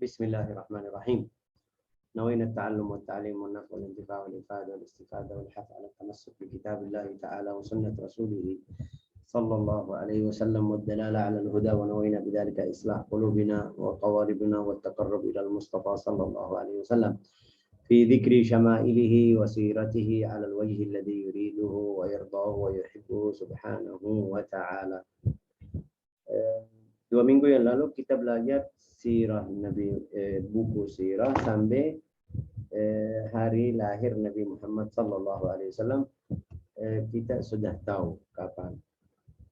Bismillahirrahmanirrahim. نوينا التعلم والتعليم والنفع والانتفاع والإفادة والاستفادة والحث على التمسك بكتاب الله تعالى وسنة رسوله صلى الله عليه وسلم والدلالة على الهدى، ونوينا بذلك إصلاح قلوبنا وقوالبنا والتقرب إلى المصطفى صلى الله عليه وسلم في ذكر شمائله وسيرته على الوجه الذي يريده ويرضاه ويحبه سبحانه وتعالى. 2 minggu yang lalu kita belajar sirah Nabi, buku sirah sampai hari lahir Nabi Muhammad sallallahu alaihi wasallam. Kita sudah tahu kapan.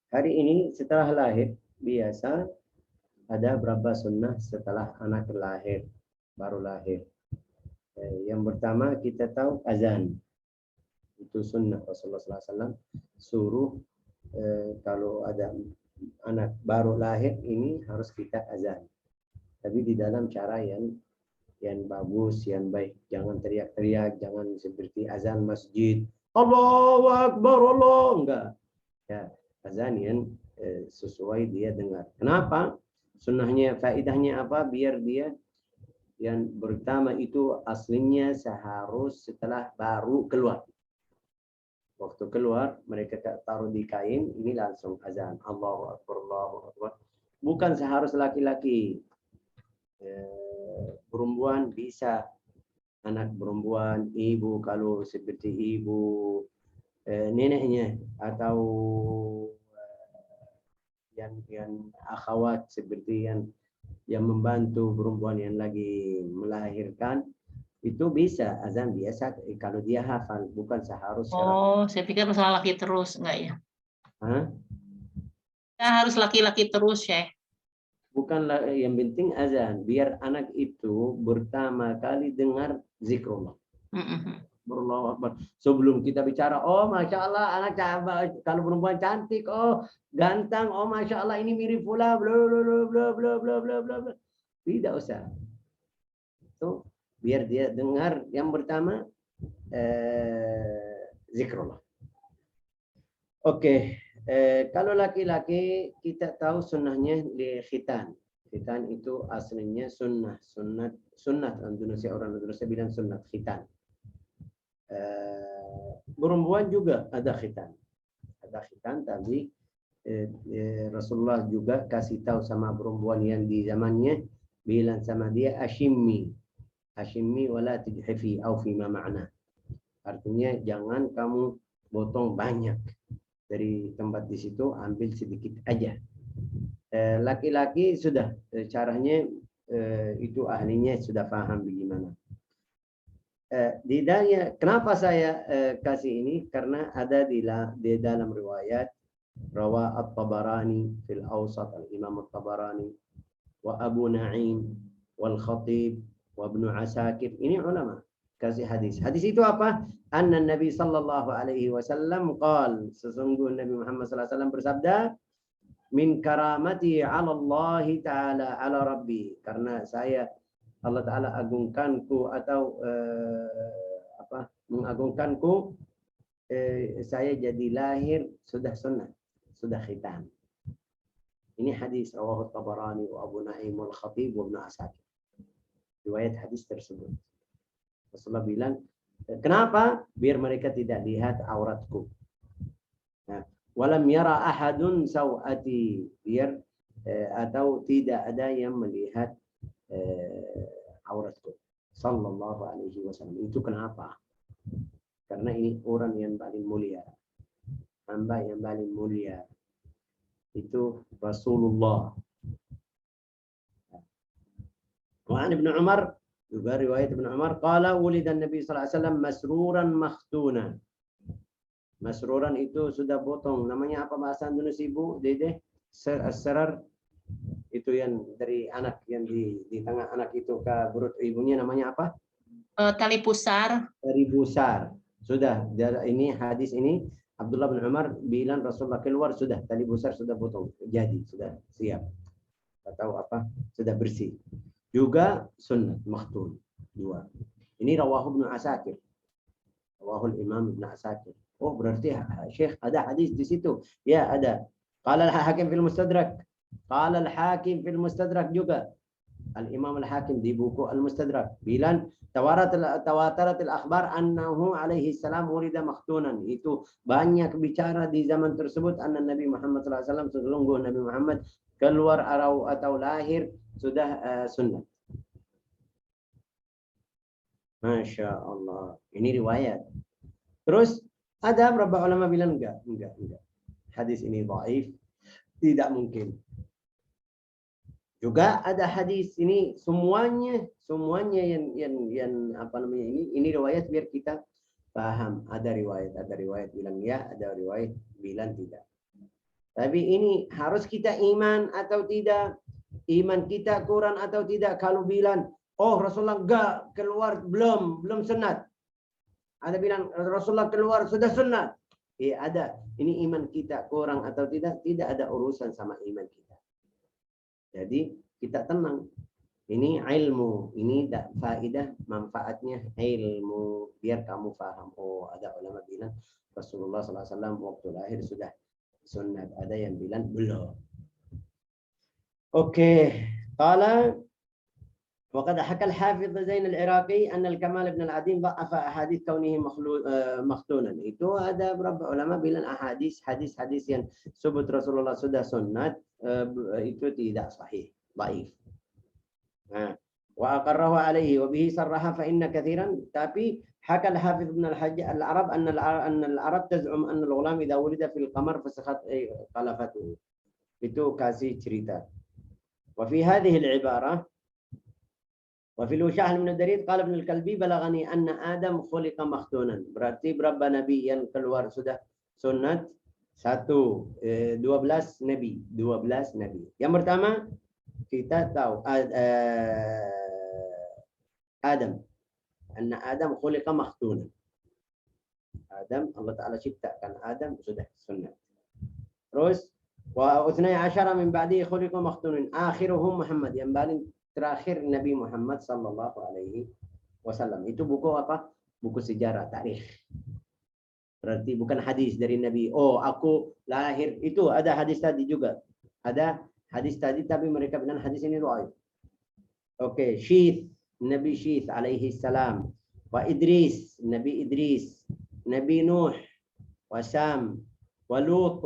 Hari ini setelah lahir biasa ada berapa sunnah setelah anak lahir, baru lahir. Yang pertama kita tahu azan. Itu sunnah Rasulullah SAW suruh kalau ada anak baru lahir ini harus kita azan. Tapi di dalam cara yang bagus, yang baik. Jangan teriak-teriak, jangan seperti azan masjid. Allahu Akbar, Allah. Enggak. Ya, azan yang sesuai dia dengar. Kenapa? Sunnahnya, faedahnya apa? Biar dia yang pertama itu aslinya seharus setelah baru keluar. Waktu keluar, mereka taruh di kain, ini langsung azan. Allahu Akbar, Allahu Akbar. Bukan seharus laki-laki. Perempuan bisa. Anak perempuan, ibu kalau seperti ibu, neneknya, atau yang akhwat seperti yang membantu perempuan yang lagi melahirkan, itu bisa azan biasa kalau dia hafal, bukan seharus. Oh, saya pikir masalah laki terus, enggak ya? Hah? Ya, harus laki-laki terus ya. Bukan, yang penting azan, biar anak itu pertama kali dengar zikrullah. Allahu Akbar. Sebelum kita bicara, oh masya Allah anak kalau perempuan cantik, oh ganteng, oh masya Allah ini mirip pula, bla bla bla bla bla bla bla bla. Tidak usah. Itu biar dia dengar yang pertama zikrullah. Oke. Kalau laki-laki kita tahu sunnahnya di khitan. Khitan itu aslinya sunnah. Sunnah Indonesia, orang Indonesia bilang sunnah khitan. Perempuan juga ada khitan. Ada khitan, tapi Rasulullah juga kasih tahu sama perempuan yang di zamannya, bilang sama dia ashimmi wala tujhifi au fima ma'na. Artinya jangan kamu potong banyak. Dari tempat di situ ambil sedikit aja. Laki-laki sudah caranya itu ahlinya sudah paham bagaimana. Kenapa saya kasih ini? Karena ada di dalam riwayat rawa at-Tabarani fil Awsat, al-Imam at-Tabarani wa Abu Na'im wal Khatib wa Ibnu Asakir. Ini ulama kasih hadis. Hadis itu apa? Anna Nabi sallallahu alaihi wasallam qal, sesungguhnya Nabi Muhammad sallallahu alaihi wasallam bersabda, min karamati 'ala Allah taala 'ala rabbi, karena saya Allah taala agungkanku atau mengagungkanku, saya jadi lahir sudah sunnah, sudah khitan. Ini hadis rawahu Tabarani wa Abu Na'im wal Khatib wa Ibnu Asakir. Riwayat hadis tersebut. Rasulullah bilang, kenapa? Biar mereka tidak lihat auratku. Nah, walam yara ahadun sawati, biar atau tidak ada yang melihat auratku. Sallallahu alaihi wasallam. Itu kenapa? Karena ini orang yang paling mulia. Hamba yang paling mulia. Itu Rasulullah. Wa an Ibnu Umar, juga riwayat Ibnu Umar, qala wulidan Nabi sallallahu alaihi wasallam masruran makhtuna. Masruran itu sudah potong. Namanya apa bahasa Indonesia, Ibu? Dede? Serar. Itu yang dari anak yang di tengah anak itu ke perut ibunya, namanya apa? Tali pusar. Tali pusar. Sudah, ini hadis ini Abdullah bin Umar bilang Rasulullah keluar sudah tali pusar sudah potong. Jadi sudah siap. Atau apa? Sudah bersih. Juga sunnah makhtun. 2. Ini rawahu Ibnu Asakir. Rawahu Imam Ibnu Asakir. Oh, berarti Syekh ada hadis di situ. Ya, ada. Qala al-Hakim fil Mustadrak. Qala al-Hakim fil Mustadrak juga. Al-Imam Al-Hakim di buku Al-Mustadrak bilang tawatarat al-akhbar annahu alaihi salam wulida makhtunan. Itu banyak bicara di zaman tersebut anna Nabi Muhammad SAW sesungguh Nabi Muhammad keluar atau lahir sudah sunnah. Masya Allah. Ini riwayat. Terus ada beberapa ulama bilang enggak. Hadis ini dhaif, tidak mungkin. Juga ada hadis ini semuanya yang apa namanya ini riwayat biar kita paham. Ada riwayat bilang ya, ada riwayat bilang tidak. Tapi ini harus kita iman atau tidak? Iman kita kurang atau tidak? Kalau bilang, oh Rasulullah enggak keluar belum sunat. Ada bilang Rasulullah keluar sudah sunat. Ada. Ini iman kita kurang atau tidak? Tidak ada urusan sama iman kita. Jadi kita tenang. Ini ilmu, ini faedah manfaatnya ilmu biar kamu paham. Oh, ada ulama bilang Rasulullah SAW waktu lahir sudah sunat. Ada yang bilang belum. Oke, qala وقد حكى الحافظ زين العراقي أن الكمال بن العديم ضعف أحاديث كونه مختونا. Itu ada beberapa ulama bilang hadis yang sebut Rasulullah sudah sunat itu tidak sahih, dhaif. وأقره عليه وبه صرح فإن كثيرا. Tapi حكى الحافظ بن الحجاج العرب أن العرب تزعم أن الغلام إذا ولد في القمر فسخت خلافته. Itu kasih cerita. وفي هذه العبارة وفي الوشاح من الدريد قال ابن الكلبي بلغني أن آدم خلق مختونا. Berarti berapa nabi yang keluar sudah sunat? 12 nabi. Yang pertama kita tahu Adam. Anna Adam khuliqa makhtunan. Adam Allah Ta'ala ciptakan Adam sudah sunat. Terus wa 12 min ba'di khuliqa makhtunan. Akhiruhum Muhammad. Yang paling terakhir Nabi Muhammad sallallahu alaihi wasallam. Itu buku apa? Buku sejarah, tarikh. Berarti bukan hadis dari Nabi. Oh, aku lahir. Itu ada hadis tadi juga. Ada hadis tadi tapi mereka bilang hadis ini dhaif. Oke, Syith, Nabi Syith alaihi salam. Wa Idris, Nabi Nuh, wa Sam, wa Lut,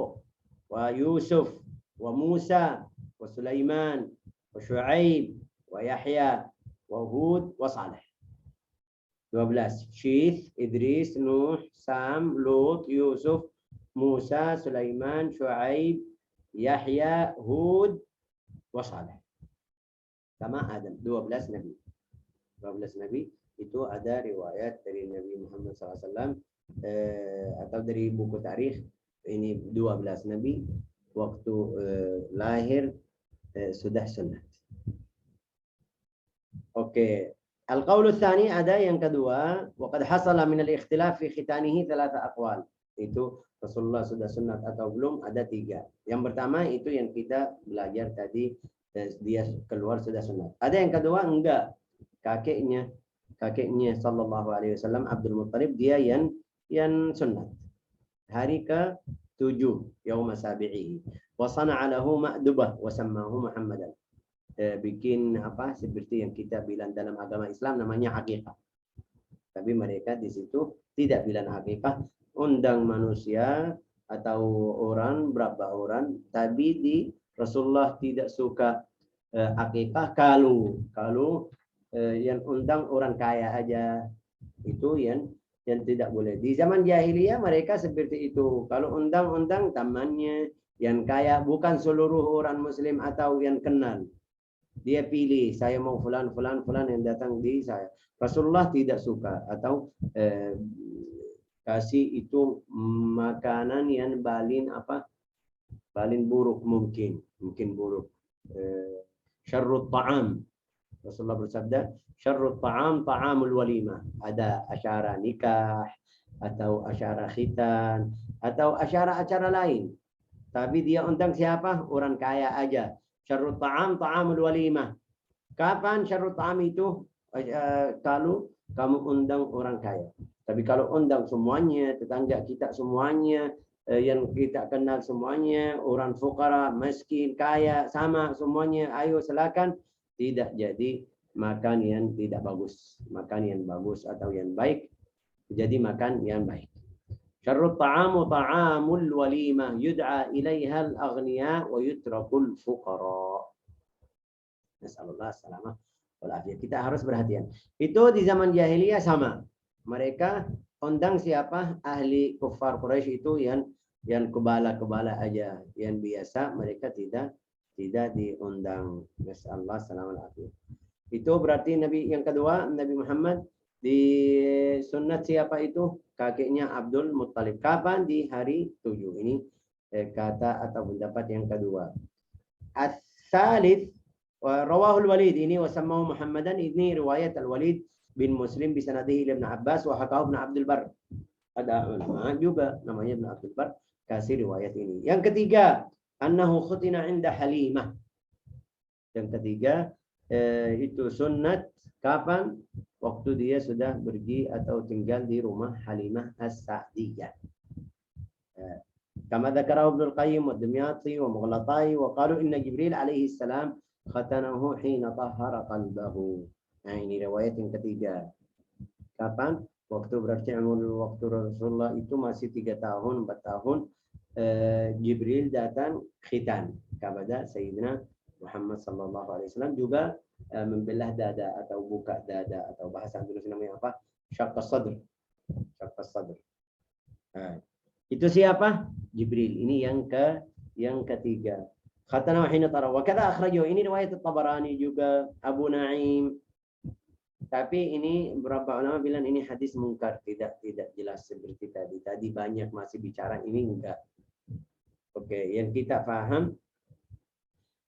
wa Yusuf, wa Musa, wa Sulaiman, wa Shu'aib, wa Yahya, wa Hud, wa Saleh. 12. Syith, Idris, Nuh, Sam, Lut, Yusuf, Musa, Sulaiman, Shu'aib, Yahya, Hud, wa Saleh. Sama Adam. 12 Nabi. 12 Nabi itu ada riwayat dari Nabi Muhammad SAW atau dari buku tarikh. Ini 12 Nabi waktu lahir sudah sunat. Oke. Al-qaulu tsani ada yang kedua, waqad hasala min al-ikhtilaf fi khitanihi 3 aqwal. Itu Rasulullah sudah sunat atau belum ada 3. Yang pertama itu yang kita belajar tadi, dia keluar sudah sunat. Ada yang kedua enggak. Kakeknya sallallahu alaihi wasallam Abdul Muttalib dia yang sunat. Hari ke-7 yaum sabi'i. Wa sana'a lahu ma'dubah wa sammahu Muhammadan. Bikin apa seperti yang kita bilang dalam agama Islam namanya akikah. Tapi mereka di situ tidak bilang akikah, undang manusia atau orang berapa orang, tapi di Rasulullah tidak suka akikah kalau yang undang orang kaya aja. Itu yang tidak boleh. Di zaman jahiliyah mereka seperti itu. Kalau undang-undang temannya yang kaya, bukan seluruh orang muslim atau yang kenal. Dia pilih, saya mau fulan yang datang di saya. Rasulullah tidak suka atau kasih itu makanan yang paling buruk mungkin buruk. Syarrut ta'am. Rasulullah bersabda, syarrut ta'am ta'amul walimah. Ada acara nikah atau acara khitan atau acara-acara lain. Tapi dia undang siapa? Orang kaya aja. Syarrut ta'am ta'amul walimah. Kapan syarrut ta'am itu? Kalau kamu undang orang kaya. Tapi kalau undang semuanya, tetangga kita semuanya, yang kita kenal semuanya, orang fukara, miskin, kaya, sama semuanya, ayo silakan. tidak jadi makan yang tidak bagus. Makan yang bagus atau yang baik jadi makan yang baik. Syarrut ta'amu ta'amul walimah yud'a ilaiha al-aghniya wa yutrakul fuqara. Nasallallahu salamah wal afiyah. Kita harus perhatian. Itu di zaman jahiliyah sama. Mereka undang siapa? Ahli kufar Quraisy itu yang kebala-kebala aja, yang biasa mereka tidak diundang. Nasallallahu salamah wal afiyah. Itu berarti Nabi yang kedua, Nabi Muhammad di sunat siapa itu? Kakeknya Abdul Muttalib. Kapan? Di hari 7. Ini kata atau pendapat yang kedua. As-salith rawahul Walid ini wasamahu Muhammadan, ini riwayat Al-Walid bin Muslim bisanadihi Ibn Abbas wa hakahu Ibn Abdul Bar. Ada ulama juga namanya Ibn Abdul Bar kasih riwayat ini. Yang ketiga, annahu khutina inda Halimah. Yang ketiga, itu sunat kapan? Waktu dia sudah pergi atau tinggal di rumah Halimah As-Sa'diyah. Kama dzakarahu Ibnu Al-Qayyim wa Dimyati wa Mughlatai wa qalu inna Jibril alaihi salam khatanahu hina tahhara qalbahu. Nah, ini riwayat yang ketiga. Kapan? Waktu berarti waktu Rasulullah itu masih 3 tahun, 4 tahun, Jibril datang khitan kepada Sayyidina Muhammad sallallahu alaihi wasallam, juga membelah dada atau buka dada, atau bahasa Indonesia namanya apa? Syaqqas sadr. Syaqqas sadr. Nah, itu siapa? Jibril. Ini yang ketiga. Khatana wa hina tara wa kadza akhrajahu, ini riwayat At-Tabarani juga, Abu Naim. Tapi ini beberapa ulama bilang ini hadis mungkar, tidak jelas seperti tadi. Tadi banyak masih bicara, ini enggak. Oke, yang kita paham,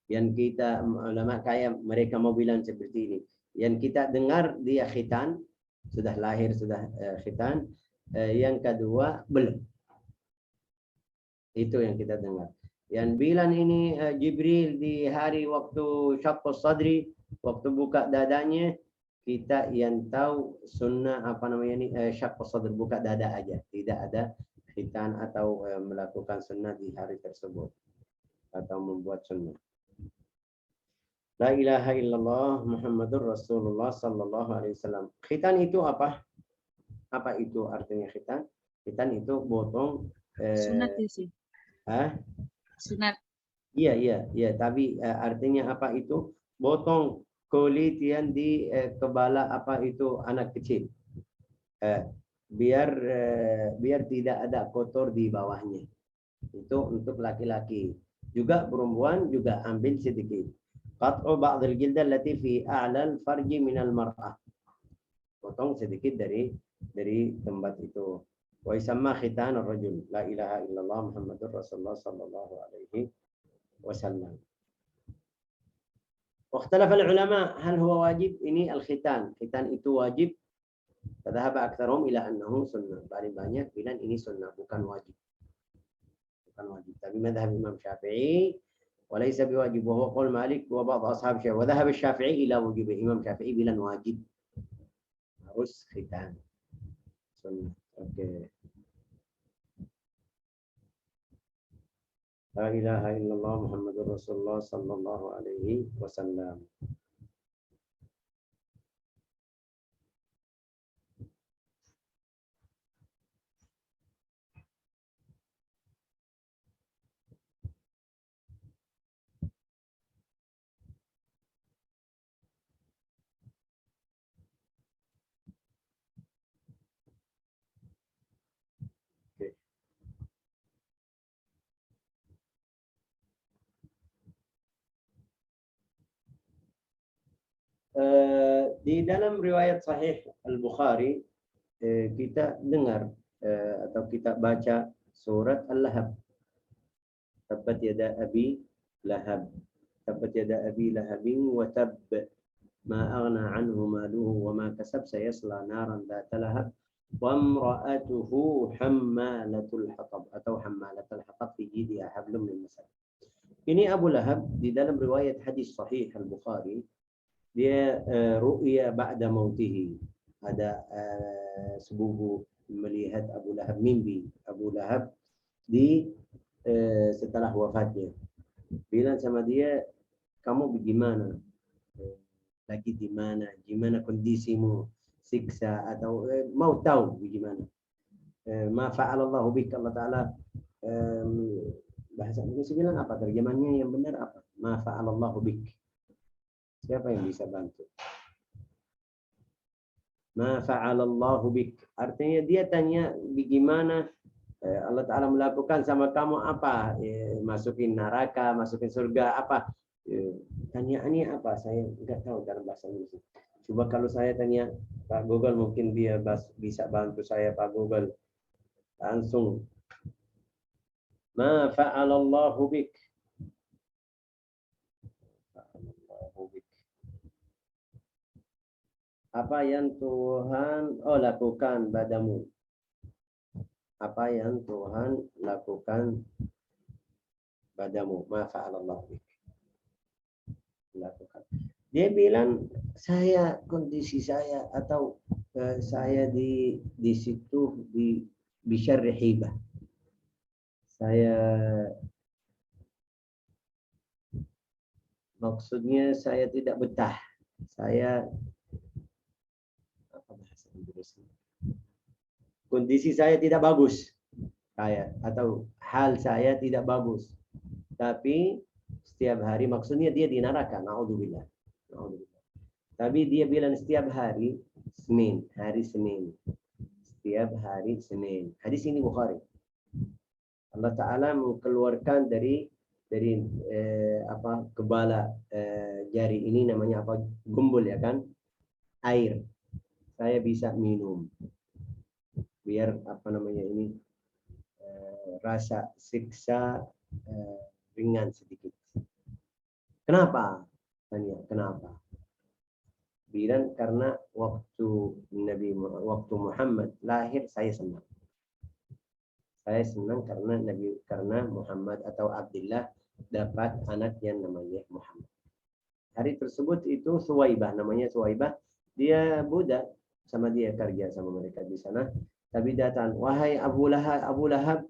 yang kita ulama kayak mereka mau bilang seperti ini. Yang kita dengar dia khitan, sudah lahir, sudah khitan. Yang kedua belum. Itu yang kita dengar. Yang bilang ini Jibril di hari waktu syaqqas sadri, waktu buka dadanya, kita yang tahu sunnah apa namanya ini syaqqas sadri, buka dada aja. Tidak ada khitan atau melakukan sunnah di hari tersebut atau membuat sunnah. La ilaha illallah Muhammadur Rasulullah sallallahu alaihi wasallam. Khitan itu apa? Apa itu artinya khitan? Khitan itu potong Sunat sih. Sunat. Iya, tapi artinya apa itu? Potong kulit yang di kepala apa itu anak kecil. Biar tidak ada kotor di bawahnya. Itu untuk laki-laki. Juga perempuan juga ambil sedikit. Qat'u ba'd al-jilda allati fi a'la al-farji min al-mar'ah. Potong sedikit dari tempat itu. Wa yusamma khitan ar-rajul. La ilaha illallah Muhammadur Rasulullah sallallahu alaihi wasallam. Wakhtalafa al-ulama hal huwa wajib? Ini al-khitan. Khitan itu wajib. Fadhahaba aktsaruhum ila annahu sunnah. Paling banyak bilang ini sunnah, bukan wajib. Bukan wajib. Tapi madhhab Imam Syafi'i وليس بواجب وهو قول مالك وبعض أصحاب الشافعي وذهب الشافعي إلى وجوبه. Imam Syafi'i bilang wajib, harus khitan. Sunnah. Oke. La ilaha illallah Muhammadur Rasulullah sallallahu alaihi wasallam. Di dalam riwayat Sahih Al-Bukhari kita dengar atau kita baca surat Al-Lahab. Tabbat yada abi lahab. Tabbat yada abi lahabin wa tabb. Ma aghna anhu maluhu wa ma kasab, sayasla naran dhata lahab. Wa imra'atuhu hammalatul hatab atau hammalatul hatab fi jidiha hablum min masad. Ini Abu Lahab di dalam riwayat hadis Sahih Al-Bukhari. Dia ru'ya ba'da mautihi. Ada sepupu melihat Abu Lahab, mimpi Abu Lahab di setelah wafatnya. Bilang sama dia, kamu bagaimana? lagi di mana, gimana kondisimu, siksa atau mau tahu gimana. Ma fa'alallahu bik, Allah Ta'ala bahasa Indonesia bilang apa, terjemahnya yang benar apa? Ma fa'alallahu bik. Siapa yang bisa bantu? Ma fa'alallahu bik. Artinya dia tanya bagaimana Allah Ta'ala melakukan sama kamu apa? Masukin neraka, masukin surga apa? Tanyaannya apa? Saya nggak tahu dalam bahasa Indonesia. Coba kalau saya tanya Pak Google, mungkin dia bisa bantu saya. Pak Google langsung. Ma fa'alallahu bik. Apa yang Tuhan lakukan padamu? Apa yang Tuhan lakukan padamu? Ma fa'alallahu bik. Lakukan. Dia bilang kondisi saya atau saya di situ di bisyarri hibah. Maksudnya saya tidak betah. Apa bahasa Inggrisnya? Kondisi saya tidak bagus. Atau hal saya tidak bagus. Tapi setiap hari, maksudnya dia di neraka. Na'udzubillah. Tapi dia bilang setiap hari Senin, hari Senin. Setiap hari Senin. Hadis ini Bukhari. Allah Ta'ala mengeluarkan dari kepala jari ini, namanya apa, gumbul ya kan, air. Saya bisa minum biar rasa siksa ringan sedikit. Kenapa? Tanya kenapa? Bilang karena waktu Muhammad lahir saya senang. Saya senang karena Muhammad atau Abdullah dapat anak yang namanya Muhammad. Hari tersebut itu Suwaibah, namanya Suwaibah. Dia budak, sama dia kerja sama mereka di sana. Tapi datang, wahai Abu Lahab,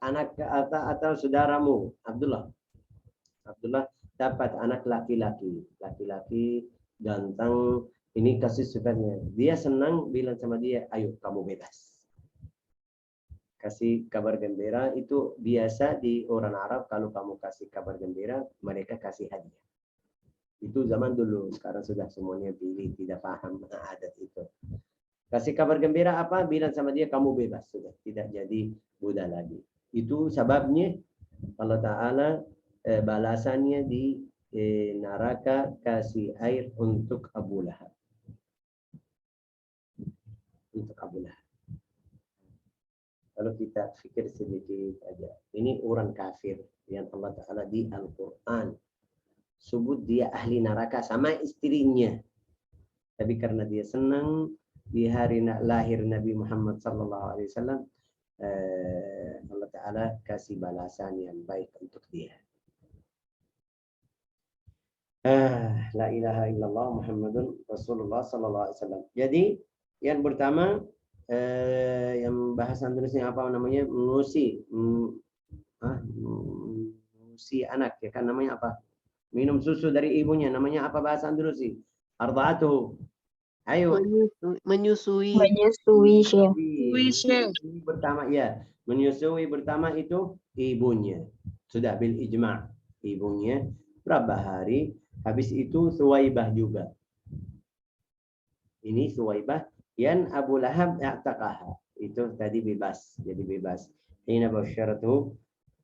anak atau saudaramu Abdullah dapat anak laki-laki ganteng, ini kasih sukanya. Dia senang, bilang sama dia, ayo kamu bebas. Kasih kabar gembira. Itu biasa di orang Arab, kalau kamu kasih kabar gembira, mereka kasih hadiah. Itu zaman dulu, sekarang sudah semuanya pilih, tidak paham adat itu. Kasih kabar gembira apa? Bilang sama dia, kamu bebas, sudah tidak jadi budak lagi. Itu sebabnya Allah Ta'ala balasannya di neraka kasih air untuk Abu Lahab. Untuk Abu Lahab. Kalau kita pikir sedikit aja, ini orang kafir yang Allah Ta'ala di Al-Quran sebut dia ahli neraka sama istrinya. Tapi karena dia senang di hari lahir Nabi Muhammad SAW, Allah Ta'ala kasih balasan yang baik untuk dia. La ilaha illallah Muhammadun Rasulullah SAW. Jadi yang pertama, yang bahasa Indonesia apa namanya, mengusi anak ya kan, namanya apa, minum susu dari ibunya, namanya apa bahasa Indonesia? Arda'atuhu. Ayo. Menyusui. Pertama ya, menyusui pertama itu ibunya. Sudah bil ijma' ibunya berapa hari, habis itu Suwaibah juga. Ini Suwaibah yang Abu Lahab i'taqaha. Itu tadi bebas, jadi bebas. Hina basyaratuhu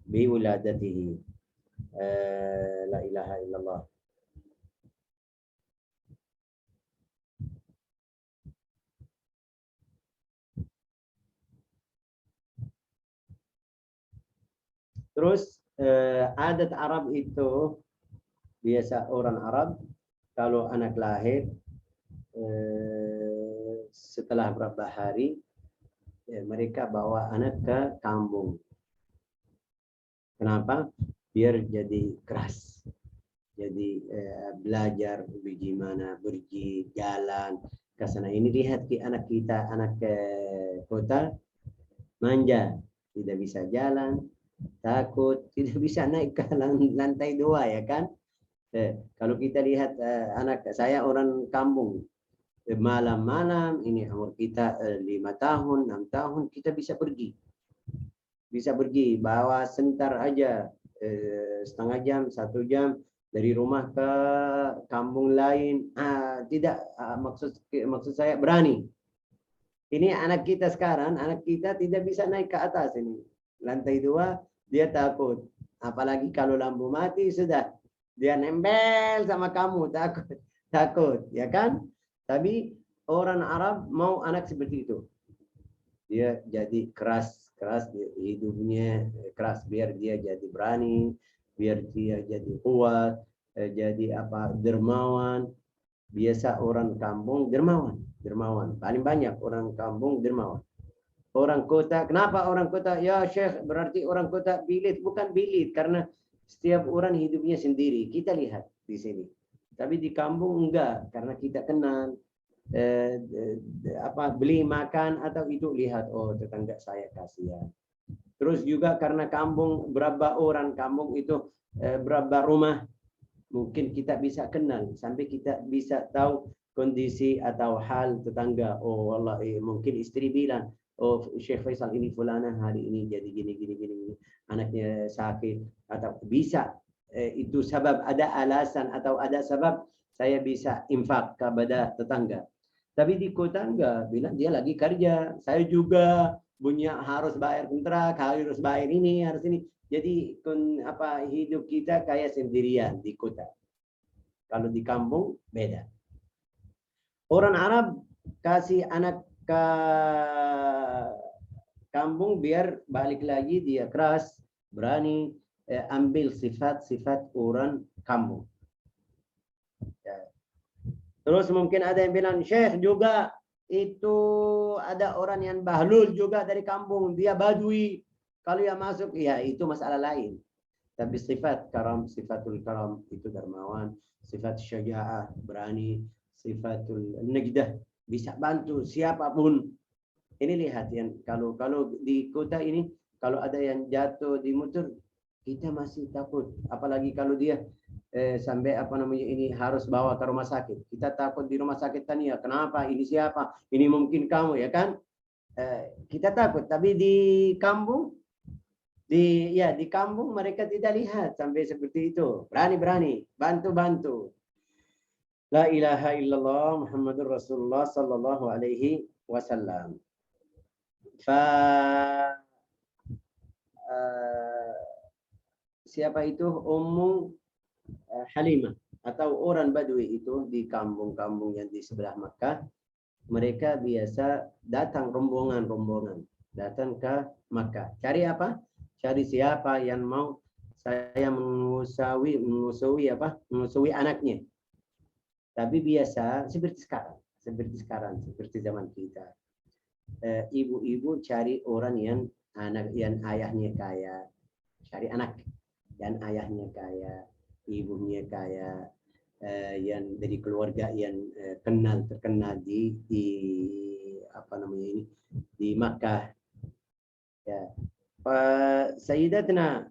bi wuladatihi. La ilaha illallah. Terus adat Arab itu, biasa orang Arab kalau anak lahir setelah berapa hari mereka bawa anak ke kampung. Kenapa? Biar jadi keras. Jadi belajar bagaimana pergi jalan ke sana. Ini lihat anak kita, anak kota manja, tidak bisa jalan, takut, tidak bisa naik ke lantai 2 ya kan? Kalau kita lihat anak saya orang kampung, malam-malam ini umur kita 5 tahun, 6 tahun, kita bisa pergi. Bisa pergi, bawa sebentar aja, setengah jam, 1 jam, dari rumah ke kampung lain. Tidak, maksud saya berani. Ini anak kita sekarang, anak kita tidak bisa naik ke atas ini. Lantai 2, dia takut. Apalagi kalau lampu mati, sudah. Dia nempel sama kamu, takut, ya kan? Tapi orang Arab mau anak seperti itu. Dia jadi keras hidupnya, keras biar dia jadi berani, biar dia jadi kuat, jadi dermawan. Biasa orang kampung dermawan. Paling banyak orang kampung dermawan. Orang kota, kenapa orang kota? Ya Syekh, berarti orang kota bilit. Bukan bilit, karena setiap orang hidupnya sendiri. Kita lihat di sini. Tapi di kampung enggak, karena kita kenal. Beli makan atau itu, lihat, oh tetangga saya kasihan. Terus juga karena kampung, berapa orang kampung itu, berapa rumah, mungkin kita bisa kenal sampai kita bisa tahu kondisi atau hal tetangga. Oh Allah, mungkin istri bilang, oh Syekh Faisal ini fulana hari ini jadi gini, anaknya sakit, atau bisa itu sebab, ada alasan atau ada sebab saya bisa infak kepada tetangga. Tapi di kota enggak, bilang dia lagi kerja, saya juga punya, harus bayar kontrak, harus bayar ini, harus ini. Jadi hidup kita kayak sendirian di kota. Kalau di kampung beda. Orang Arab kasih anak ke kampung biar balik lagi dia keras, berani, ambil sifat-sifat orang kampung. Terus mungkin ada yang bilang, Syekh juga itu ada orang yang bahlul juga dari kampung, dia badui. Kalau yang masuk, ya itu masalah lain. Tapi sifat karam, sifatul karam itu dermawan, sifat syaja'ah, berani, sifatul najdah, bisa bantu siapapun. Ini lihat yang kalau di kota ini, kalau ada yang jatuh di motor, kita masih takut. Apalagi kalau dia sampai ini harus bawa ke rumah sakit. Kita takut di rumah sakit tania. Kenapa? Ini siapa? Ini mungkin kamu, ya kan? Kita takut. Tapi di kampung, di kampung mereka tidak lihat sampai seperti itu. Berani, bantu. La ilaha illallah Muhammadur Rasulullah sallallahu alaihi wasallam. Siapa itu? Ummu Halimah atau orang Badui itu di kampung-kampung yang di sebelah Makkah. Mereka biasa datang rombongan datang ke Makkah. Cari apa? Cari siapa yang mau saya mengusui anaknya. Tapi biasa seperti sekarang, seperti zaman kita. Ibu-ibu cari orang yang ayahnya kaya, cari anak yang ayahnya kaya, ibunya kaya, yang dari keluarga yang terkenal di di Makkah. Ya. Sayyidatna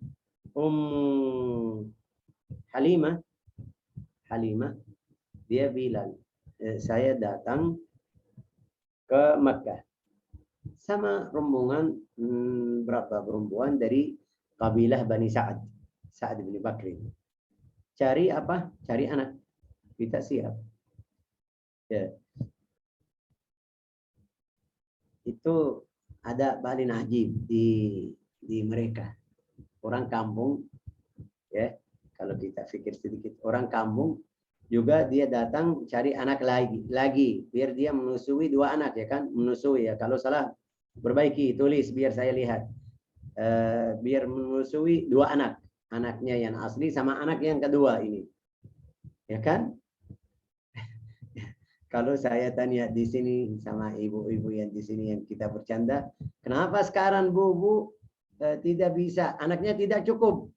Halimah, dia bilang, saya datang ke Makkah sama rombongan, berapa rombongan dari kabilah Bani Sa'ad bin Bakri. Cari apa? Cari anak. Kita siap. Ya. Itu ada paling ajib di mereka. Orang kampung, ya. Kalau kita pikir sedikit, orang kampung juga dia datang cari anak lagi biar dia menusui 2 anak, ya kan? Menusui, ya. Kalau salah perbaiki, tulis biar saya lihat. Biar menusui 2 anak. Anaknya yang asli sama anak yang kedua ini. Ya kan? Kalau saya tanya di sini sama ibu-ibu yang di sini yang kita bercanda, kenapa sekarang Bu tidak bisa, anaknya tidak cukup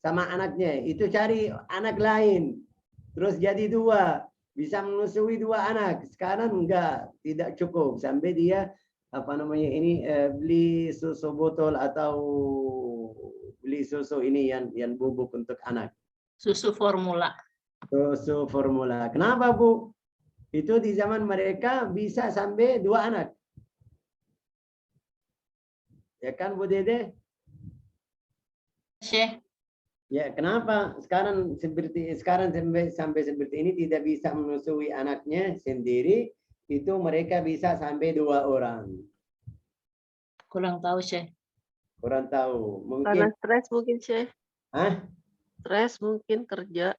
sama anaknya, itu cari anak lain, terus jadi 2, bisa menusui 2 anak. Sekarang enggak, tidak cukup sampai dia beli susu botol atau beli susu ini yang bubuk untuk anak. Susu formula. Susu formula. Kenapa, Bu? Itu di zaman mereka bisa sampai 2 anak. Ya kan, Bu Dede? Syekh. Ya, kenapa sekarang sampai seperti ini tidak bisa menyusui anaknya sendiri? Itu mereka bisa sampai 2 orang. Kurang tahu, Syekh. Kurang tahu. Mungkin Karena stres mungkin, Syekh. Hah? Stres mungkin kerja.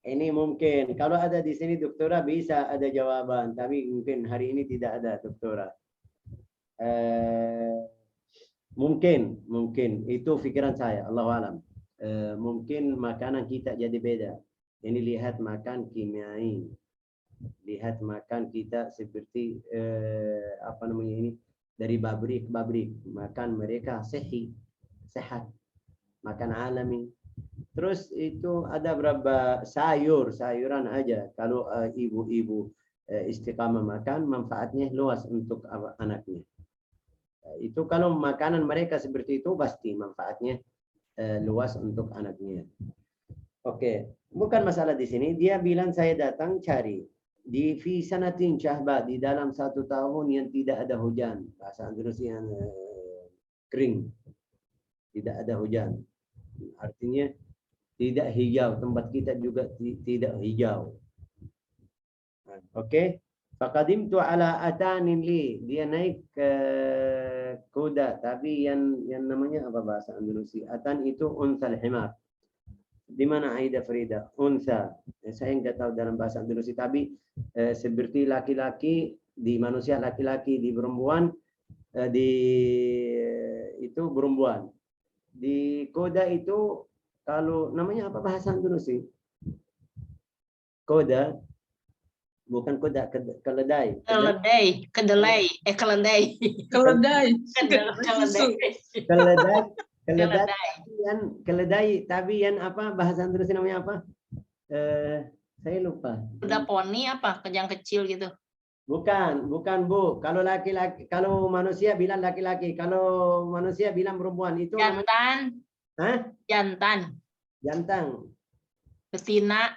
Ini mungkin. Kalau ada di sini doktora bisa ada jawaban. Tapi mungkin hari ini tidak ada doktora. Mungkin. Itu pikiran saya. Allahu alam. Mungkin makanan kita jadi beda. Ini lihat makan kimiai. Lihat makan kita seperti apa namanya ini dari pabrik. Makan mereka sehat. Makan alami. Terus itu ada berapa sayuran aja. Kalau ibu-ibu istiqamah makan, manfaatnya luas untuk anaknya. Itu kalau makanan mereka seperti itu pasti manfaatnya luas untuk anaknya. Oke, bukan masalah di sini. Dia bilang saya datang cari di fi sanatin syahba, di dalam 1 tahun yang tidak ada hujan. Bahasa Indonesia yang kering. Tidak ada hujan. Artinya tidak hijau. Tempat kita juga tidak hijau. Oke. Faqadimtu ala atanin li. Dia naik ke kuda. Tapi yang namanya apa bahasa Indonesia? Atan itu unsal himar. Di mana Aida Frida? Unsa. Saya nggak tahu dalam bahasa Indonesia. Tapi seperti laki-laki di manusia, laki-laki di perempuan, itu perempuan. Di kuda itu kalau namanya apa bahasa Indonesia? Kuda, bukan kuda, keledai. Keledai. Keledai, tapi yang apa bahasa Indonesia namanya apa? Saya lupa. Kuda poni apa? Yang kecil gitu. Bukan Bu. Kalau laki-laki, kalau manusia bilang laki-laki, kalau manusia bilang perempuan itu Jantan. Hah? Jantan. Betina.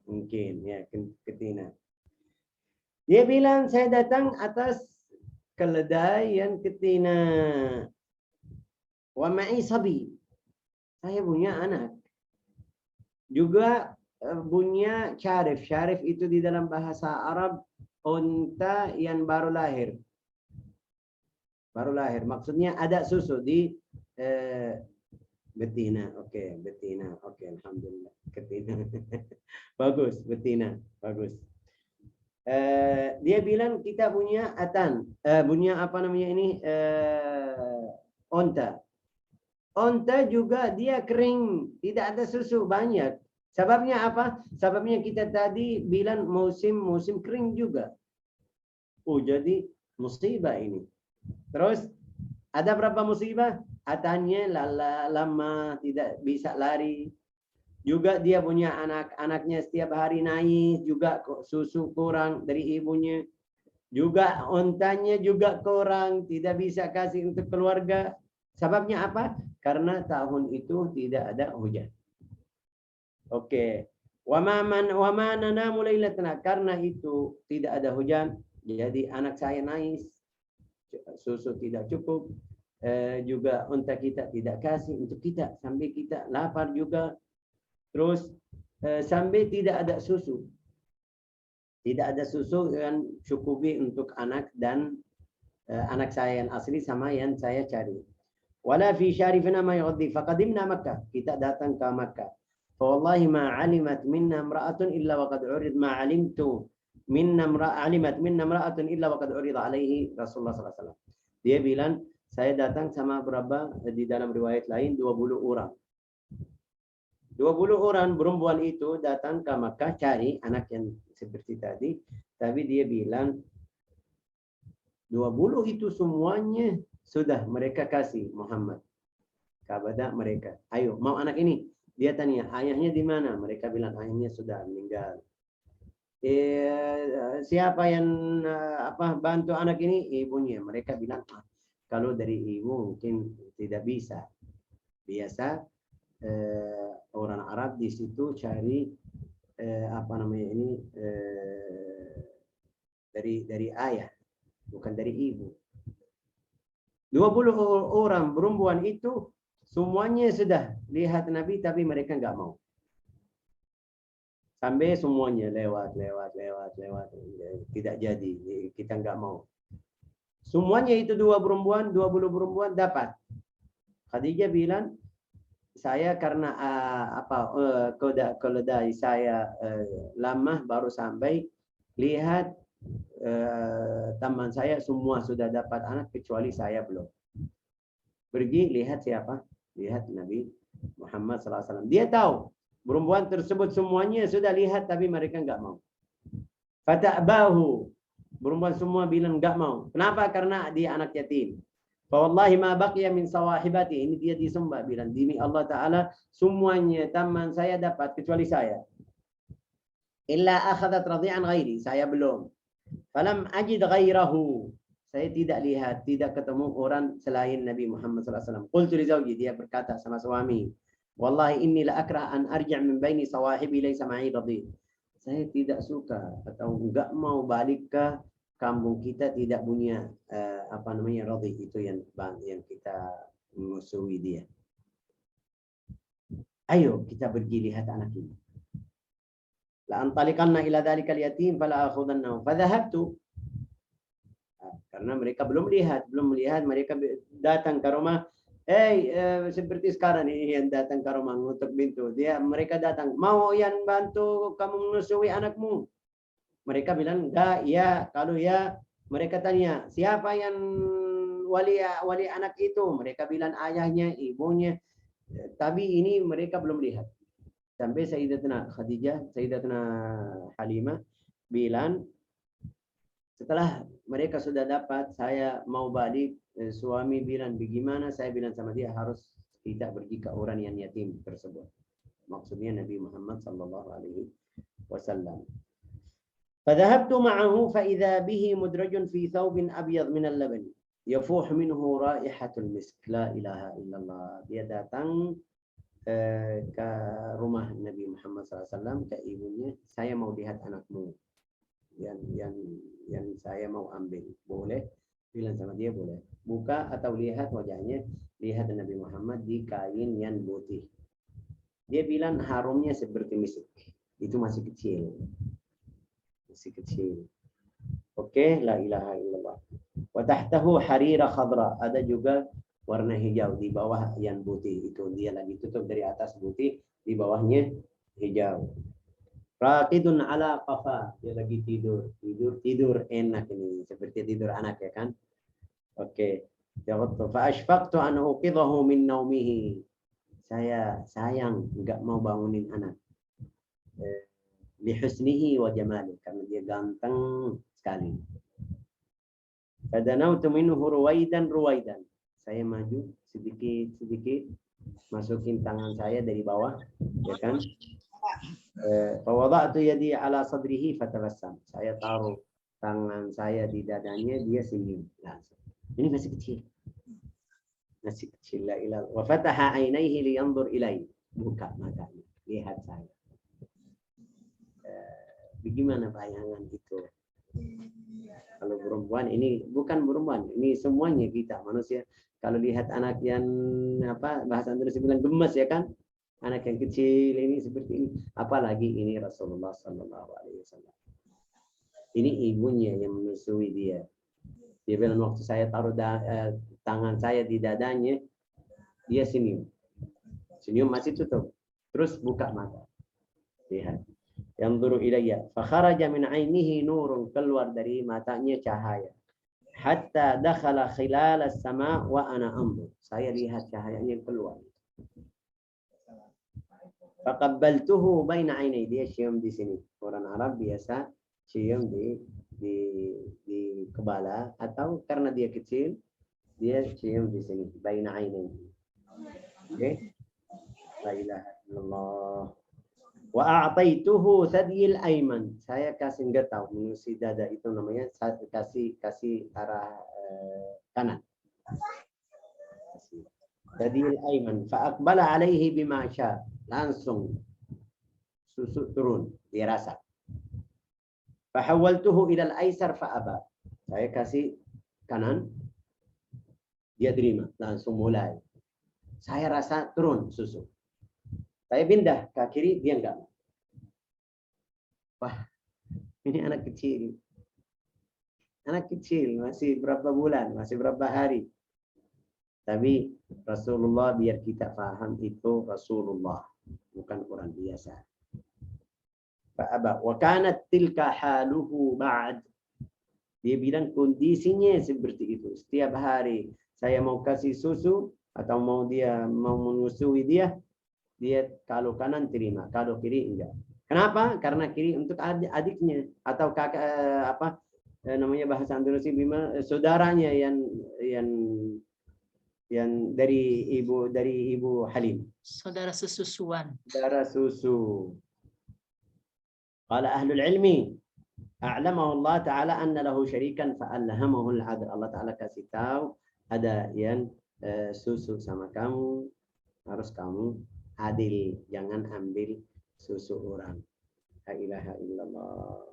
Mungkin ya, betina. Dia bilang saya datang atas keledai yang betina. Wa ma'i sabi. Saya punya anak. Juga punya syarif. Syarif itu di dalam bahasa Arab unta yang baru lahir. Maksudnya ada susu di betina. Betina. Alhamdulillah. Betina. Bagus, betina. Bagus. Dia bilang kita punya punya apa namanya ini onta. Onta juga dia kering, tidak ada susu banyak. Sebabnya apa? Sebabnya kita tadi bilang musim kering juga. Jadi musibah ini. Terus ada berapa musibah? Atannya lama tidak bisa lari. Juga dia punya anak-anaknya setiap hari naik, juga susu kurang dari ibunya. Juga ontanya juga kurang, tidak bisa kasih untuk keluarga. Sebabnya apa? Karena tahun itu tidak ada hujan. Oke. Wama nanamu lailatana, karena itu tidak ada hujan, jadi anak saya nangis. Susu tidak cukup. Juga unta kita tidak kasih untuk kita sampai kita lapar juga. Terus sampai tidak ada susu. Tidak ada susu yang cukupi untuk anak dan anak saya yang asli sama yang saya cari. Wala fi syarifina ma yughdi faqadimna Makkah. Kita datang ke Makkah. Wallahi ma alimat minna imra'atun illa waqad urid ma alimtu minna alimat minna imra'atun illa waqad urid alaihi Rasulullah sallallahu alaihi wasallam. Dia bilang saya datang sama berapa di dalam riwayat lain 20 orang. 20 orang perempuan itu datang ke Makkah cari anak yang seperti tadi, tapi dia bilang 20 itu semuanya sudah mereka kasih Muhammad kepada mereka. Ayo, mau anak ini? Dia tanya, ayahnya di mana? Mereka bilang ayahnya sudah meninggal. Siapa yang bantu anak ini? Ibunya. Mereka bilang, kalau dari ibu mungkin tidak bisa. Biasa orang Arab di situ cari apa namanya ini dari ayah, bukan dari ibu. 20 orang perempuan itu semuanya sudah lihat Nabi, tapi mereka nggak mau. Sampai semuanya lewat, tidak jadi, kita nggak mau. Semuanya itu 20 perempuan dapat. Khadijah bilang, saya karena keledai saya lama baru sampai, lihat teman saya semua sudah dapat anak kecuali saya belum. Pergi lihat siapa? Lihat Nabi Muhammad SAW. Dia tahu perempuan tersebut semuanya sudah lihat, tapi mereka nggak mau. Fata'bahu. Perempuan semua bilang nggak mau. Kenapa? Karena dia anak yatim. Wallahi ma baqiya min sawahibati. Ini dia disembah, bilang demi Allah Ta'ala semuanya teman saya dapat kecuali saya. Illa akhadat radhi'an ghairi. Saya belum. Falam ajid ghairahu. Saya tidak lihat, tidak ketemu orang selain Nabi Muhammad SAW. Qultu li zawji, dia berkata sama suami, wallahi inni la akrah an arji' min baini sawahibi laysa ma'i radhi. Saya tidak suka atau enggak mau balik ke kampung kita tidak punya apa namanya radhi, itu yang kita musuhi dia. Ayo kita pergi lihat anak ini. La antaliqanna ila dzalikal yatim fala akhudannahu. Fadhahabtu. Karena mereka belum melihat, mereka datang ke rumah. Seperti sekarang ini yang datang ke rumah mengutuk pintu. Mereka datang, mau yang bantu kamu menyusui anakmu? Mereka bilang enggak, ya. Kalau ya, mereka tanya siapa yang wali anak itu? Mereka bilang ayahnya, ibunya. Tapi ini mereka belum lihat. Sampai Sayyidatuna Khadijah, Sayyidatuna Halimah bilang, setelah mereka sudah dapat, saya mau balik. Suami bilang bagaimana? Saya bilang sama dia, harus tidak pergi ke orang yang yatim tersebut. Maksudnya Nabi Muhammad sallallahu alaihi wasallam. Fadhahabtu ma'ahu fa idza bihi mudrajun fi thawbin abyad min al-laban yafuh minhu raihatul misk. La ilaha illallah. Dia datang ke rumah Nabi Muhammad SAW, ke ibunya, saya mau lihat anakmu yang saya mau ambil. Boleh? Bilang sama dia boleh. Buka atau lihat wajahnya, lihat Nabi Muhammad di kain yang putih. Dia bilang harumnya seperti misik. Itu masih kecil. Masih kecil. Oke, la ilaha illallah. Wa tahtahu harira khadra. Ada juga warna hijau di bawah yang putih. Itu dia lagi tutup dari atas putih, di bawahnya hijau. Raqidun ala qafa, dia lagi tidur enak ini, seperti tidur anak ya kan. Oke. Fa ashfaqtu an uqidhahu min naumihi. Saya sayang enggak mau bangunin anak. Li husnihi wa jamali, karena dia ganteng sekali. Fadanautu minhu ruwaidan. Saya maju sedikit, masukin tangan saya dari bawah, ya kan? Fawada'tu yadi ala sadrihi fatabassam. Saya taruh tangan saya di dadanya, dia senyum langsung. Ini masih kecil. La ilaha. Wa fataha ainaihi liyanzur ilai. Buka matanya, lihat saya. Bagaimana bayangan itu? Kalau perempuan, ini bukan perempuan, ini semuanya kita manusia. Kalau lihat anak yang bahasa Indonesia bilang gemes ya kan? Anak yang kecil ini seperti ini, apalagi ini Rasulullah SAW. Ini ibunya yang menyusui dia. Dia bilang waktu saya taruh tangan saya di dadanya, dia senyum masih tutup, terus buka mata, lihat. Yanzuru ilayya, fa kharaja min ainihi nurun, keluar dari matanya cahaya. Hatta dakhala khilal as-sama wa ana anzur. Saya lihat cahayanya keluar. Faqabbaltuhu baina ainai, dia cium di sini. Orang Arab biasa cium di kepala, atau karena dia kecil dia cium di sini baina ainai. Oke. La ilaha illallah. Wa a'taituhu sadiyil aiman. Saya kasih, enggak tahu mengusir dada itu namanya, kasih arah kanan. Thadiyul Aiman. Fa'aqbala alaihi bima sya. Langsung susu turun, dia rasa. Fahawaltuhu ilal aisar fa'aba. Saya kasih kanan, dia terima, langsung mulai. Saya rasa turun susu. Saya pindah ke kiri, dia enggak. Wah, ini anak kecil. Anak kecil, masih berapa bulan, masih berapa hari. Tapi Rasulullah biar kita paham itu Rasulullah, bukan orang biasa. Fa'aba. Wa kanat tilka haluhu ba'd. Dia bilang kondisinya seperti itu. Setiap hari saya mau kasih susu atau mau menyusui dia, dia kalau kanan terima, kalau kiri enggak. Kenapa? Karena kiri untuk adiknya atau kakak namanya bahasa Indonesia bima, saudaranya yang dari ibu Halim. Saudara sesusuan. Saudara susu. Qala ahlul ilmi a'lamahu Allah Ta'ala anna lahu syarikan fa'allahamahu al-'adl. Allah Ta'ala kasih tahu ada yang susu sama kamu, harus kamu adil, jangan ambil susu orang. La ilaha illallah.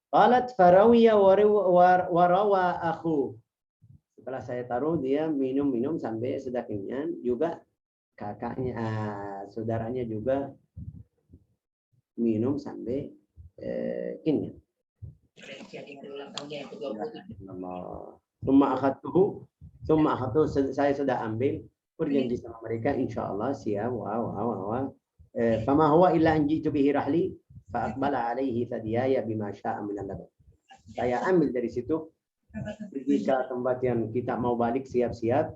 Qalat farawiya wa rawa akhu. Setelah saya taruh, dia minum sampai sudah kenyang, juga kakaknya, saudaranya juga minum sampai kenyang. Summa akhadtuhu, saya sudah ambil, berjanji sama mereka, insyaallah siap. Fama huwa illa an jitu bihi rahli fa aqbala alaihi thadiyaya bima sya'a min al-laban. Saya ambil dari situ, pergi ke tempat yang kita mau balik, siap-siap,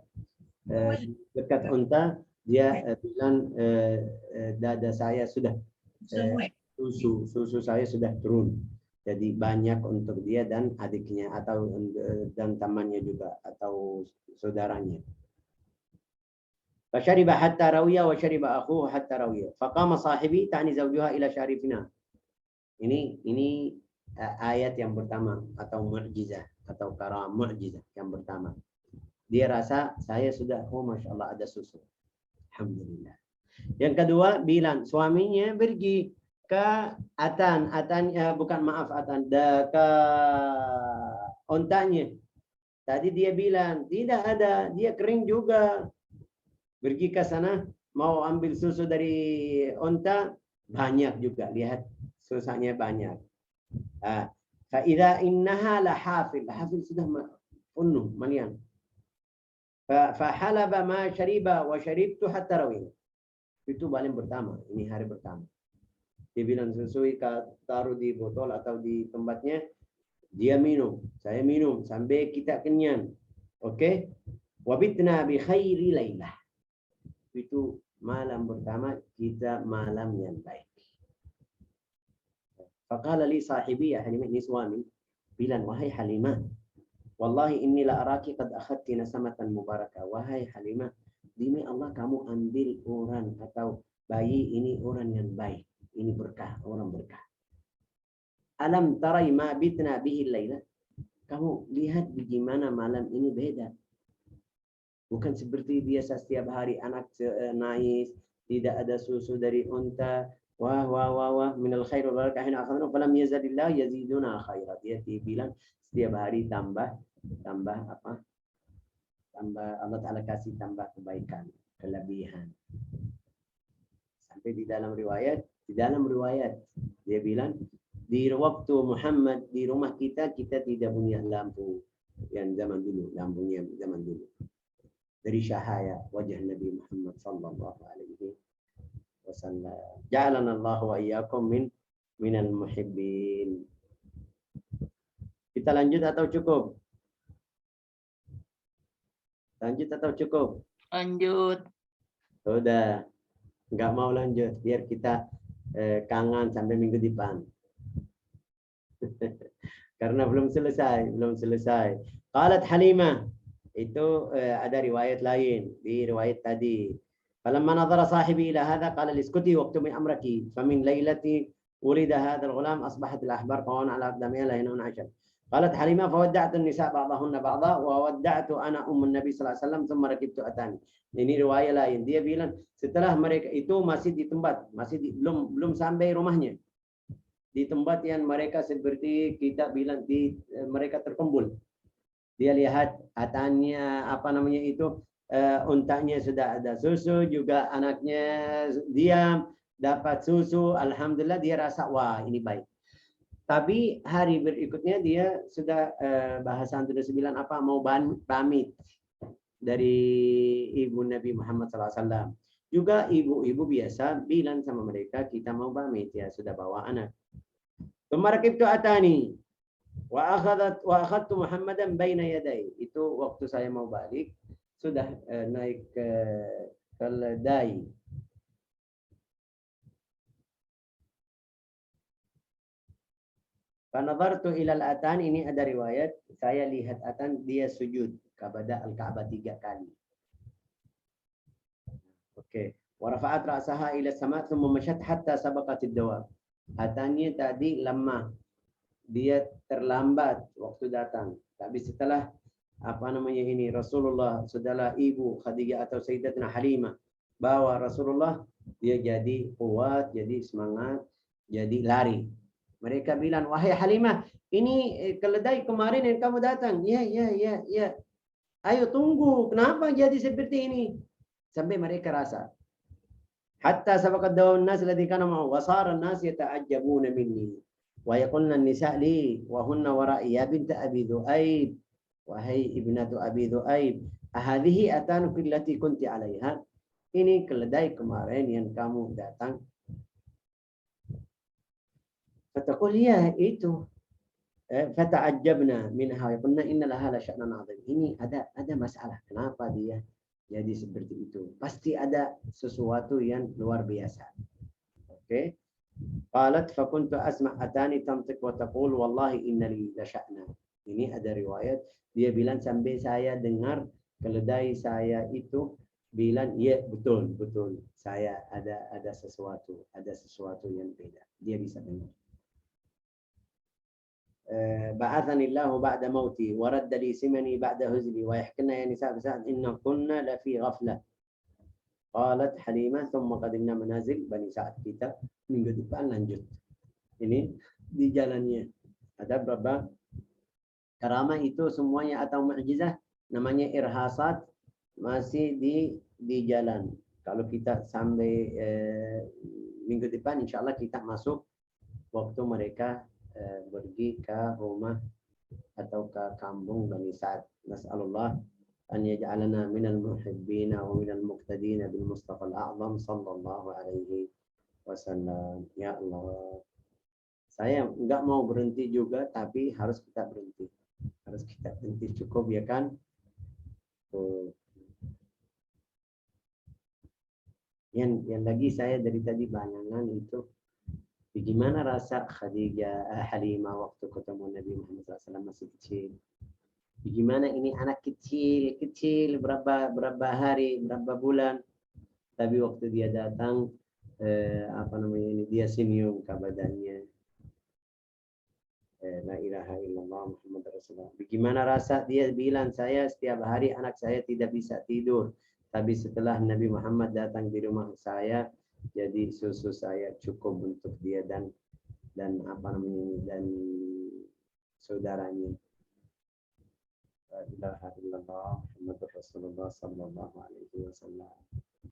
dekat unta, dia bilang dada saya sudah susu saya sudah turun, jadi banyak untuk dia dan adiknya atau dan temannya juga atau saudaranya. Fashariba hatta rawiya wa shariba akhuhu hatta rawiya. Faqama sahibi ta'ni zawjuha ila syarifina. Ini ayat yang pertama atau mukjizat atau karam mukjizat yang pertama. Dia rasa saya sudah, oh masya Allah ada susu. Alhamdulillah. Yang kedua bilang suaminya pergi ke Atan, ke ontanya. Tadi dia bilang tidak ada, dia kering juga. Pergi ke sana mau ambil susu dari onta, banyak juga, lihat susahnya banyak. Fa idza innaha la hafil sudah penuh malian. Fa halaba ma shariba wa sharibtu hatta rawin. Itu paling pertama, ini hari pertama. Dia bilang susui, taruh di botol atau di tempatnya, dia minum, saya minum sampai kita kenyang. Oke? Wabitna bi khairi lailah. Itu malam pertama, kita malam yang baik. Faqala li sahibi, ya Halimah, ini suami, bilang, wahai Halimah, wallahi inni la araki qad akhadti nasamatan mubarakah. Wahai Halimah, demi Allah kamu ambil orang atau bayi ini orang yang baik. Ini berkah, orang berkah. Alam tarai ma bitna bihi laila. Kamu lihat bagaimana malam ini beda. Bukan seperti biasa setiap hari anak nangis, tidak ada susu dari unta. Wah minal khair wal barakah hina akhadna falam yazidillah yaziduna khairat. Dia bilang setiap hari tambah apa? Tambah, Allah Ta'ala kasih tambah kebaikan, kelebihan. Sampai di dalam riwayat dia bilang di waktu Muhammad di rumah kita tidak punya lampu yang zaman dulu, lampunya zaman dulu. Dari cahaya wajah Nabi Muhammad sallallahu alaihi wasallam. Ja'alana Allah wa iyyakum minal muhibbin. Kita lanjut atau cukup? Lanjut atau cukup? Lanjut. Sudah. Enggak mau lanjut biar kita kangen sampai minggu depan. Karena belum selesai. Qalat Halimah, itu ada riwayat lain, di riwayat tadi. Falamma nadhara sahibi ila hadha qala liskuti waqtumi amraki famin lailati ولد هذا الغلام أصبحت الأحبار قوان على أقدامها لا ينون عشر. قالت حليمة فودعت النساء بعضهن بعضا وودعت أنا النبي صلى الله عليه وسلم ثم ركبت أتاني. Ini riwayat lain. Dia bilang setelah mereka itu masih di tempat, belum sampai rumahnya. Di tempat yang mereka seperti kita bilang mereka terkumpul. Dia lihat atannya untanya sudah ada susu, juga anaknya diam dapat susu. Alhamdulillah dia rasa wah ini baik. Tapi hari berikutnya dia sudah bahasa Indonesia bilang mau pamit dari ibu Nabi Muhammad SAW. Juga ibu-ibu biasa bilang sama mereka kita mau pamit ya sudah bawa anak. Tumarakibtu atani wa akhadtu Muhammadan baina yaday. Itu waktu saya mau balik sudah naik ke keledai. Fanadhartu ilal atan, ini ada riwayat saya lihat atan dia sujud kepada al-Ka'bah 3 kali. Oke. Wa rafa'at ra'saha ila sama' thumma mashat hatta sabaqat ad-dawab. Atannya tadi lemah. Dia terlambat waktu datang. Tapi setelah Rasulullah saudara ibu Khadijah atau Sayyidatina Halimah bawa Rasulullah, dia jadi kuat, jadi semangat, jadi lari. Mereka bilang, wahai Halimah, ini keledai kemarin yang kamu datang. Ya. Ayo tunggu, kenapa jadi seperti ini? Sampai mereka rasa. Hatta sabaqad dawn nas alladhi kana ma'ahu wa sara an-nas yata'ajjabuna minni wa yaqulna an-nisa' li wa hunna wara'i ya bint Abi Dhu'aib. Wahai ibnatu Abi Dhu'aib, ahadhihi atanuki allati kunti 'alaiha? Ini keledai kemarin yang kamu datang. Fatakul ya itu. Fata'ajjabna minha wa qulna inna laha la sya'nan 'azim. Ini ada masalah. Kenapa dia jadi seperti itu? Pasti ada sesuatu yang luar biasa. Oke. Qalat fa kuntu asma' atani tamtik wa taqul wallahi inna li la sya'na. Ini ada riwayat dia bilang sampai saya dengar keledai saya itu bilang ya betul saya ada sesuatu yang beda. Dia bisa dengar. بعثني الله بعد موتي ورد لي سمني بعد هزلي ويحكنا يا نساء سعد إن كنا لفي غفلة. قالت حليمة ثم قدمنا منازل بني سعد. Kita minggu depan lanjut. Ini di jalannya ada berapa karamah itu semuanya atau mukjizat namanya irhasat masih di jalan. Kalau kita sampai minggu depan insyaallah kita masuk waktu mereka pergi ke rumah atau ke kampung Bani Sa'ad. Nas'alullah an yaj'alana minal muhibbina wa minal muqtadina bil Mustafa al-A'zam sallallahu alaihi wasallam. Ya Allah. Saya enggak mau berhenti juga, tapi harus kita berhenti. Harus kita berhenti cukup ya kan? Yang lagi saya dari tadi bayangan itu bagaimana rasa Khadijah Halimah waktu ketemu Nabi Muhammad SAW masih kecil. Bagaimana ini anak kecil berapa hari, berapa bulan. Tapi waktu dia datang dia senyum ke badannya. La ilaha illallah Muhammad Rasulullah. Bagaimana rasa dia bilang saya setiap hari anak saya tidak bisa tidur. Tapi setelah Nabi Muhammad datang di rumah saya, jadi susu saya cukup untuk dia dan saudaranya. La ilaha illallah Muhammadur Rasulullah sallallahu alaihi wasallam.